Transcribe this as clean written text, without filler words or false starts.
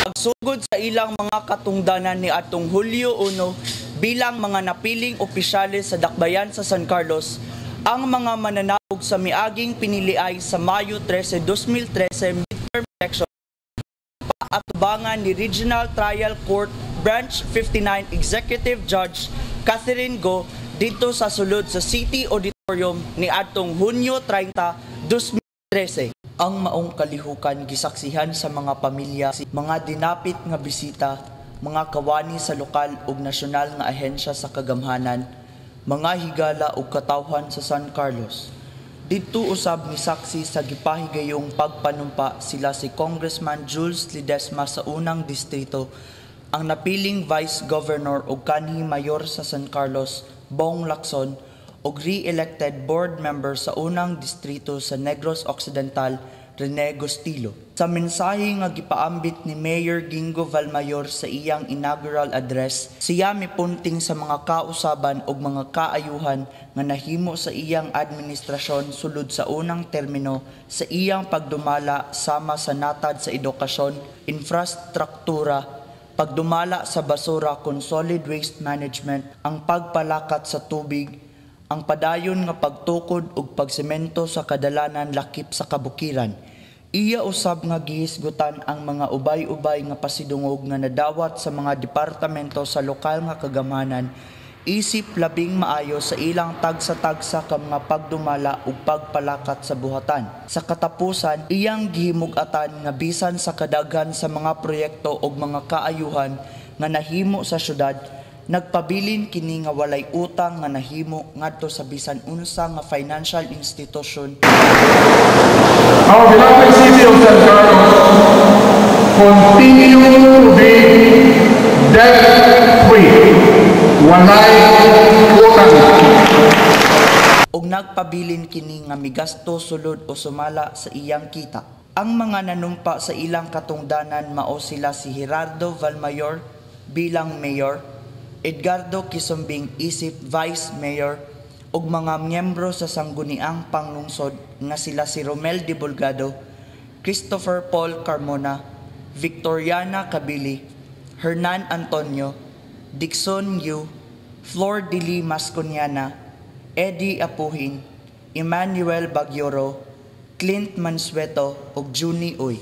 Pagsugod sa ilang mga katungdanan ni atong Hulyo 1 bilang mga napiling opisyales sa dakbayan sa San Carlos, ang mga mananawag sa miaging piniliay sa Mayo 13, 2013 midterm election paatubangan ni Regional Trial Court Branch 59 Executive Judge Catherine Go dito sa sulod sa City Auditorium ni atong Hunyo 30, 2013. Ang maong kalihukan gisaksihan sa mga pamilya, mga dinapit nga bisita, mga kawani sa lokal ug nasyonal nga ahensya sa kagamhanan, mga higala ug katawhan sa San Carlos. Dito usab ni saksi sa gipahigayong pagpanumpa sila si Congressman Jules Ledesma sa unang distrito, ang napiling Vice Governor ug kanhi Mayor sa San Carlos, Bong Lacson, ug re-elected board member sa unang distrito sa Negros Occidental, Rene Gostilo. Sa mensahe nga gipaambit ni Mayor Gingo Valmayor sa iyang inaugural address, siya mipunting sa mga kausaban ug mga kaayuhan nga nahimo sa iyang administrasyon sulod sa unang termino sa iyang pagdumala sama sa natad sa edukasyon, infrastruktura, pagdumala sa basura kon solid waste management, ang pagpalakat sa tubig, ang padayon nga pagtukod ug pagsemento sa kadalanan lakip sa kabukiran. Iya usab nga gihisgutan ang mga ubay-ubay nga pasidungog nga nadawat sa mga departamento sa lokal nga kagamhanan, isip labing maayo sa ilang tagsa-tagsa ka mga pagdumala ug pagpalakat sa buhatan. Sa katapusan, iyang gihimug-atan nga bisan sa kadaghan sa mga proyekto ug mga kaayuhan nga nahimo sa syudad, nagpabilin kini nga walay utang nga nahimo ngadto sa bisan unsa nga financial institution. Our beloved city of San Carlos continue to be debt-free. Walay utang. Og nagpabilin kini nga migasto sulod o sumala sa iyang kita. Ang mga nanumpa sa ilang katungdanan mao sila si Gerardo Valmayor bilang mayor, Edgardo Quisumbing isip Vice Mayor, ug mga miyembro sa sangguniang panglungsod nga sila si Romel de Bolgado, Christopher Paul Carmona, Victoriana Cabili, Hernan Antonio, Dixon Yu, Flor Dili Masconiana, Eddie Apuhin, Emmanuel Bagyoro, Clint Mansueto ug Juni Uy.